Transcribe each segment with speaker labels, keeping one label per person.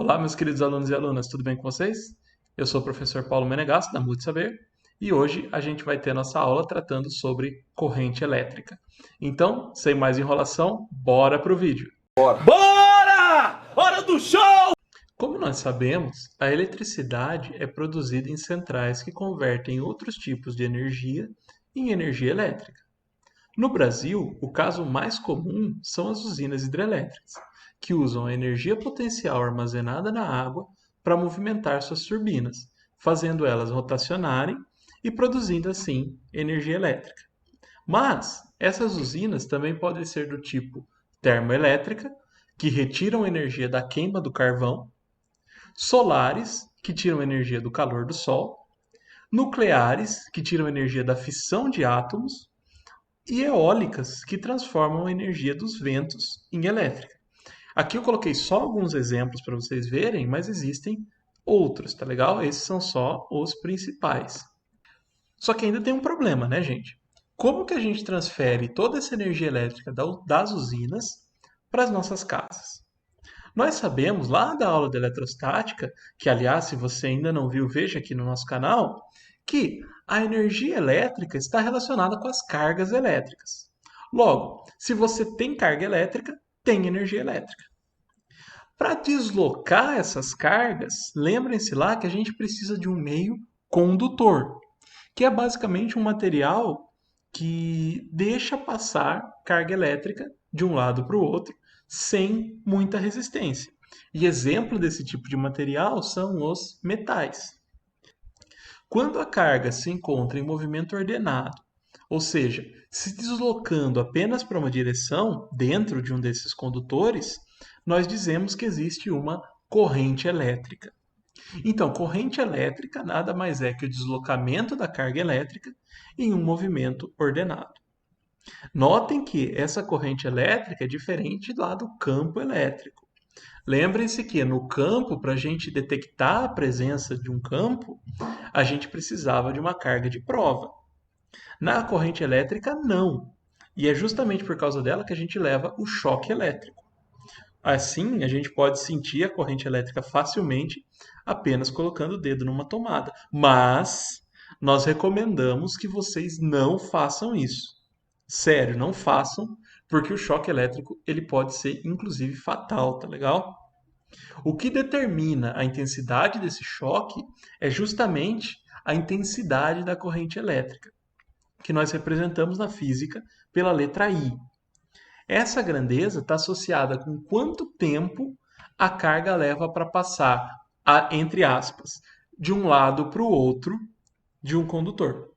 Speaker 1: Olá, meus queridos alunos e alunas, tudo bem com vocês? Eu sou o professor Paulo Menegasso, da Multisaber, e hoje a gente vai ter nossa aula tratando sobre corrente elétrica. Então, sem mais enrolação, bora pro vídeo!
Speaker 2: Bora! Hora do show!
Speaker 1: Como nós sabemos, a eletricidade é produzida em centrais que convertem outros tipos de energia em energia elétrica. No Brasil, o caso mais comum são as usinas hidrelétricas, que usam a energia potencial armazenada na água para movimentar suas turbinas, fazendo elas rotacionarem e produzindo assim energia elétrica. Mas essas usinas também podem ser do tipo termoelétrica, que retiram energia da queima do carvão, solares, que tiram energia do calor do sol, nucleares, que tiram energia da fissão de átomos, e eólicas, que transformam a energia dos ventos em elétrica. Aqui eu coloquei só alguns exemplos para vocês verem, mas existem outros, tá legal? Esses são só os principais. Só que ainda tem um problema, né, gente? Como que a gente transfere toda essa energia elétrica das usinas para as nossas casas? Nós sabemos lá da aula de eletrostática, que aliás, se você ainda não viu, veja aqui no nosso canal, que a energia elétrica está relacionada com as cargas elétricas. Logo, se você tem carga elétrica, tem energia elétrica. Para deslocar essas cargas, lembrem-se lá que a gente precisa de um meio condutor, que é basicamente um material que deixa passar carga elétrica de um lado para o outro sem muita resistência. E exemplo desse tipo de material são os metais. Quando a carga se encontra em movimento ordenado, ou seja, se deslocando apenas para uma direção dentro de um desses condutores, nós dizemos que existe uma corrente elétrica. Então, corrente elétrica nada mais é que o deslocamento da carga elétrica em um movimento ordenado. Notem que essa corrente elétrica é diferente lá do campo elétrico. Lembrem-se que no campo, para a gente detectar a presença de um campo, a gente precisava de uma carga de prova. Na corrente elétrica, não. E é justamente por causa dela que a gente leva o choque elétrico. Assim, a gente pode sentir a corrente elétrica facilmente apenas colocando o dedo numa tomada. Mas nós recomendamos que vocês não façam isso. Sério, não façam, porque o choque elétrico ele pode ser inclusive fatal, tá legal? O que determina a intensidade desse choque é justamente a intensidade da corrente elétrica, que nós representamos na física pela letra I. Essa grandeza está associada com quanto tempo a carga leva para passar, entre aspas, de um lado para o outro de um condutor.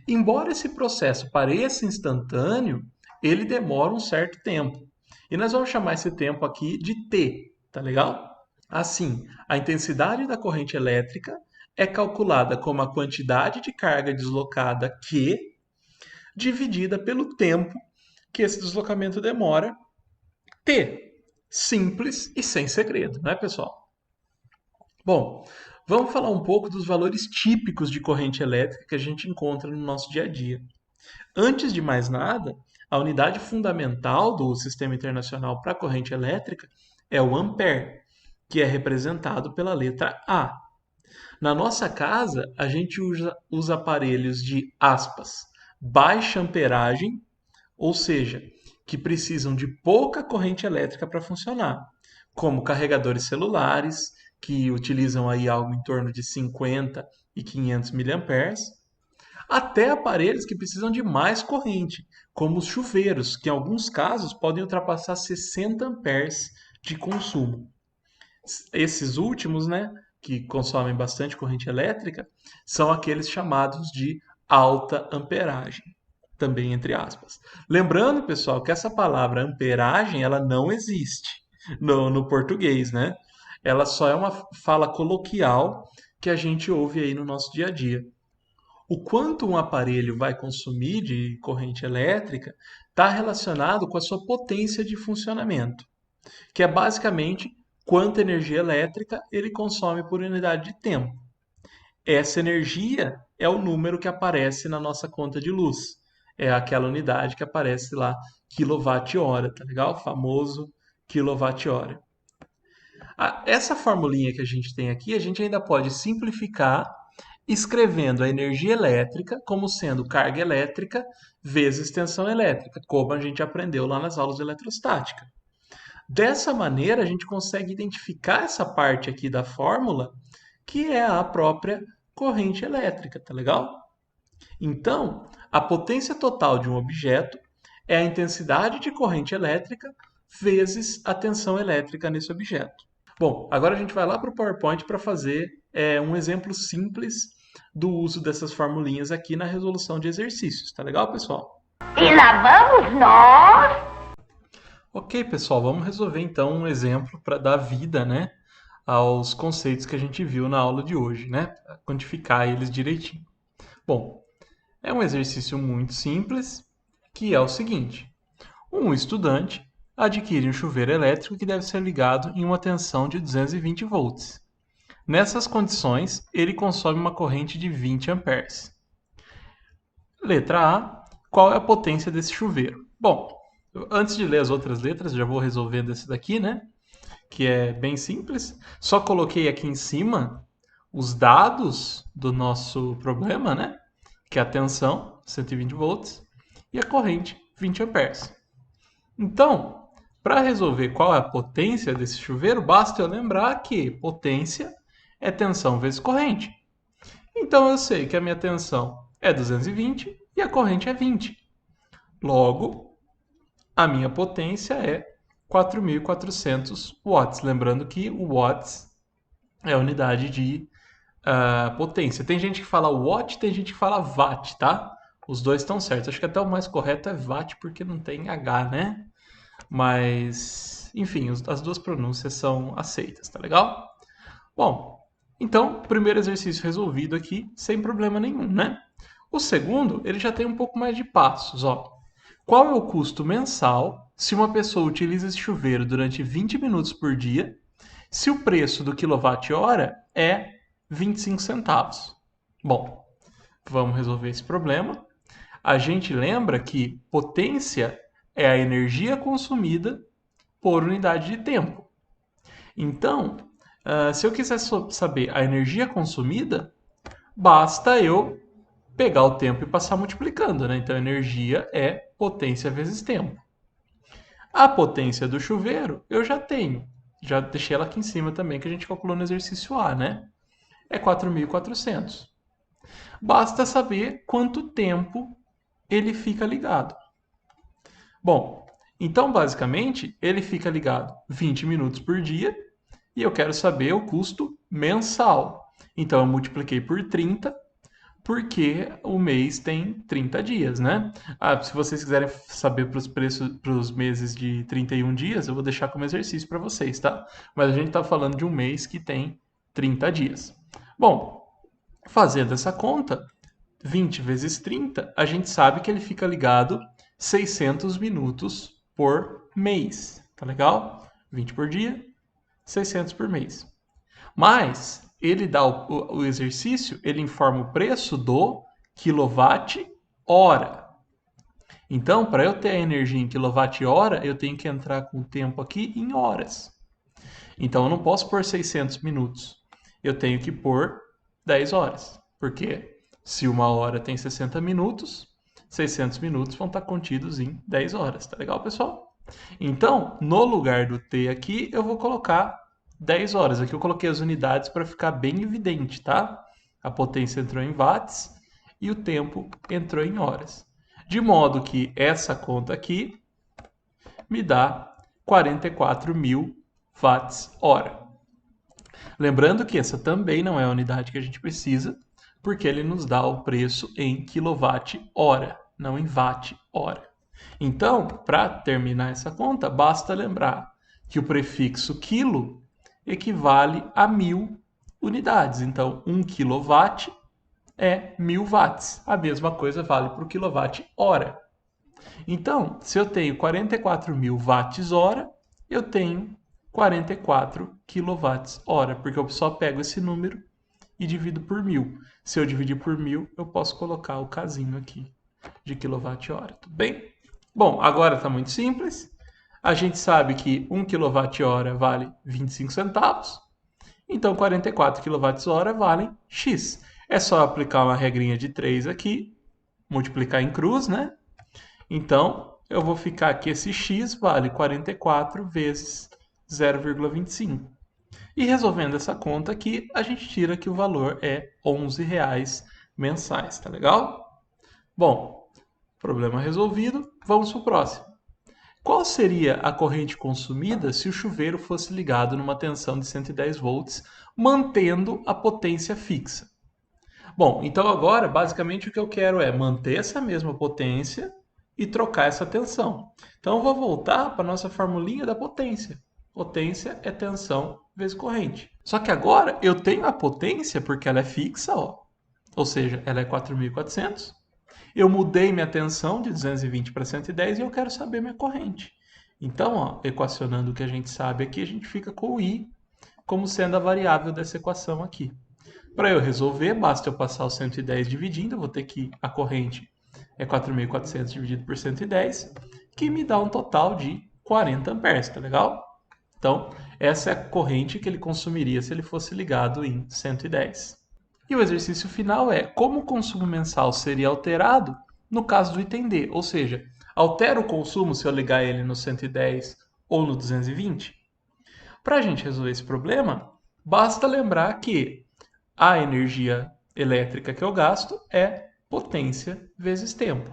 Speaker 1: Embora esse processo pareça instantâneo, ele demora um certo tempo. E nós vamos chamar esse tempo aqui de T, tá legal? Assim, a intensidade da corrente elétrica é calculada como a quantidade de carga deslocada Q dividida pelo tempo que esse deslocamento demora, T. Simples e sem segredo, né, pessoal? Bom, vamos falar um pouco dos valores típicos de corrente elétrica que a gente encontra no nosso dia a dia. Antes de mais nada, a unidade fundamental do Sistema Internacional para a corrente elétrica é o ampere, que é representado pela letra A. Na nossa casa, a gente usa aparelhos de aspas, baixa amperagem, ou seja, que precisam de pouca corrente elétrica para funcionar, como carregadores celulares, que utilizam aí algo em torno de 50 e 500 miliamperes, até aparelhos que precisam de mais corrente, como os chuveiros, que em alguns casos podem ultrapassar 60 amperes de consumo. Esses últimos, né, que consomem bastante corrente elétrica, são aqueles chamados de alta amperagem, também entre aspas. Lembrando, pessoal, que essa palavra amperagem, ela não existe no português, né? Ela só é uma fala coloquial que a gente ouve aí no nosso dia a dia. O quanto um aparelho vai consumir de corrente elétrica está relacionado com a sua potência de funcionamento, que é basicamente quanta energia elétrica ele consome por unidade de tempo. Essa energia é o número que aparece na nossa conta de luz. É aquela unidade que aparece lá, quilowatt-hora, tá legal? O famoso quilowatt-hora. Essa formulinha que a gente tem aqui, a gente ainda pode simplificar escrevendo a energia elétrica como sendo carga elétrica vezes tensão elétrica, como a gente aprendeu lá nas aulas de eletrostática. Dessa maneira, a gente consegue identificar essa parte aqui da fórmula, que é a própria corrente elétrica, tá legal? Então, a potência total de um objeto é a intensidade de corrente elétrica vezes a tensão elétrica nesse objeto. Bom, agora a gente vai lá para o PowerPoint para fazer um exemplo simples do uso dessas formulinhas aqui na resolução de exercícios. Tá legal, pessoal?
Speaker 3: E lá vamos nós!
Speaker 1: Ok, pessoal, vamos resolver então um exemplo para dar vida, né, aos conceitos que a gente viu na aula de hoje, né? Pra quantificar eles direitinho. Bom, é um exercício muito simples, que é o seguinte: um estudante adquire um chuveiro elétrico que deve ser ligado em uma tensão de 220 volts. Nessas condições, ele consome uma corrente de 20 amperes. Letra A. Qual é a potência desse chuveiro? Bom, antes de ler as outras letras, já vou resolvendo esse daqui, né? Que é bem simples. Só coloquei aqui em cima os dados do nosso problema, né? Que é a tensão, 120 volts, e a corrente, 20 amperes. Então, para resolver qual é a potência desse chuveiro, basta eu lembrar que potência é tensão vezes corrente. Então, eu sei que a minha tensão é 220 e a corrente é 20. Logo, a minha potência é 4.400 watts. Lembrando que o watts é a unidade de potência. Tem gente que fala watt, tem gente que fala watt, tá? Os dois estão certos. Acho que até o mais correto é watt, porque não tem H, né? Mas, enfim, as duas pronúncias são aceitas, tá legal? Bom, então, primeiro exercício resolvido aqui, sem problema nenhum, né? O segundo, ele já tem um pouco mais de passos, ó. Qual é o custo mensal se uma pessoa utiliza esse chuveiro durante 20 minutos por dia, se o preço do quilowatt-hora é 25 centavos? Bom, vamos resolver esse problema. A gente lembra que potência é a energia consumida por unidade de tempo. Então, se eu quiser saber a energia consumida, basta eu pegar o tempo e passar multiplicando, né? Então, energia é potência vezes tempo. A potência do chuveiro eu já tenho. Já deixei ela aqui em cima também, que a gente calculou no exercício A, né? É 4.400. Basta saber quanto tempo ele fica ligado. Bom, então basicamente ele fica ligado 20 minutos por dia e eu quero saber o custo mensal. Então eu multipliquei por 30, porque o mês tem 30 dias, né? Se vocês quiserem saber para os preços para os meses de 31 dias, eu vou deixar como exercício para vocês, tá? Mas a gente está falando de um mês que tem 30 dias. Bom, fazendo essa conta, 20 vezes 30, a gente sabe que ele fica ligado 600 minutos por mês. Tá legal? 20 por dia, 600 por mês. Mas ele dá o exercício, ele informa o preço do quilowatt-hora. Então, para eu ter a energia em quilowatt-hora, eu tenho que entrar com o tempo aqui em horas. Então, eu não posso pôr 600 minutos. Eu tenho que pôr 10 horas. Porque se uma hora tem 60 minutos, 600 minutos vão estar contidos em 10 horas. Tá legal, pessoal? Então, no lugar do T aqui, eu vou colocar 10 horas. Aqui eu coloquei as unidades para ficar bem evidente, tá? A potência entrou em watts e o tempo entrou em horas. De modo que essa conta aqui me dá 44.000 watts-hora. Lembrando que essa também não é a unidade que a gente precisa, porque ele nos dá o preço em quilowatt-hora, não em watt-hora. Então, para terminar essa conta, basta lembrar que o prefixo quilo equivale a 1.000 unidades. Então, 1 kW é 1.000 watts. A mesma coisa vale para o quilowatt-hora. Então, se eu tenho 44.000 watts-hora, eu tenho 44 kWh, porque eu só pego esse número e divido por 1.000. Se eu dividir por 1.000, eu posso colocar o casinho aqui de quilowatt-hora, tudo bem? Bom, agora está muito simples. A gente sabe que 1 kWh vale 25 centavos, então 44 kWh valem X. É só aplicar uma regrinha de 3 aqui, multiplicar em cruz, né? Então, eu vou ficar aqui, esse X vale 44 vezes 0,25. E resolvendo essa conta aqui, a gente tira que o valor é R$11 mensais, tá legal? Bom, problema resolvido, vamos para o próximo. Qual seria a corrente consumida se o chuveiro fosse ligado numa tensão de 110 volts, mantendo a potência fixa? Bom, então agora, basicamente, o que eu quero é manter essa mesma potência e trocar essa tensão. Então, eu vou voltar para a nossa formulinha da potência. Potência é tensão vezes corrente. Só que agora eu tenho a potência porque ela é fixa, ó. Ou seja, ela é 4.400. Eu mudei minha tensão de 220 para 110 e eu quero saber minha corrente. Então, ó, equacionando o que a gente sabe aqui, a gente fica com o I como sendo a variável dessa equação aqui. Para eu resolver, basta eu passar o 110 dividindo, eu vou ter que a corrente é 4.400 dividido por 110, que me dá um total de 40 amperes, tá legal? Então, essa é a corrente que ele consumiria se ele fosse ligado em 110. E o exercício final é como o consumo mensal seria alterado no caso do item D, ou seja, altera o consumo se eu ligar ele no 110 ou no 220? Para a gente resolver esse problema, basta lembrar que a energia elétrica que eu gasto é potência vezes tempo.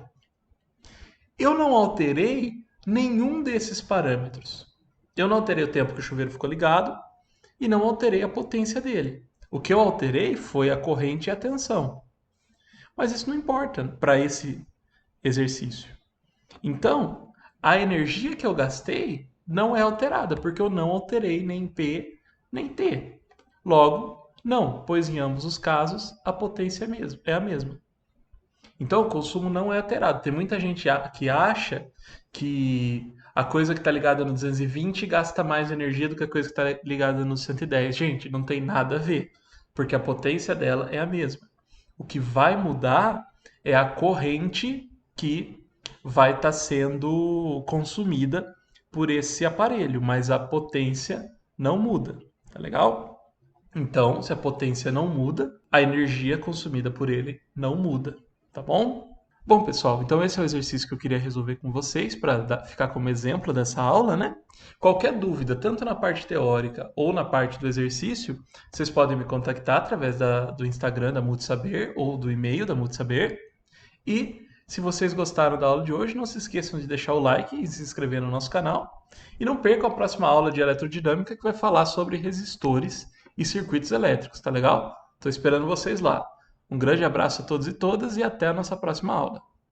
Speaker 1: Eu não alterei nenhum desses parâmetros. Eu não alterei o tempo que o chuveiro ficou ligado e não alterei a potência dele. O que eu alterei foi a corrente e a tensão. Mas isso não importa para esse exercício. Então, a energia que eu gastei não é alterada, porque eu não alterei nem P nem T. Logo, não, pois em ambos os casos a potência é a mesma. Então, o consumo não é alterado. Tem muita gente que acha que a coisa que está ligada no 220 gasta mais energia do que a coisa que está ligada no 110. Gente, não tem nada a ver, porque a potência dela é a mesma. O que vai mudar é a corrente que vai estar sendo consumida por esse aparelho, mas a potência não muda, tá legal? Então, se a potência não muda, a energia consumida por ele não muda, tá bom? Bom, pessoal, então esse é o exercício que eu queria resolver com vocês para ficar como exemplo dessa aula, né? Qualquer dúvida, tanto na parte teórica ou na parte do exercício, vocês podem me contactar através do Instagram da Multisaber ou do e-mail da Multisaber. E se vocês gostaram da aula de hoje, não se esqueçam de deixar o like e se inscrever no nosso canal. E não percam a próxima aula de eletrodinâmica que vai falar sobre resistores e circuitos elétricos, tá legal? Estou esperando vocês lá. Um grande abraço a todos e todas e até a nossa próxima aula.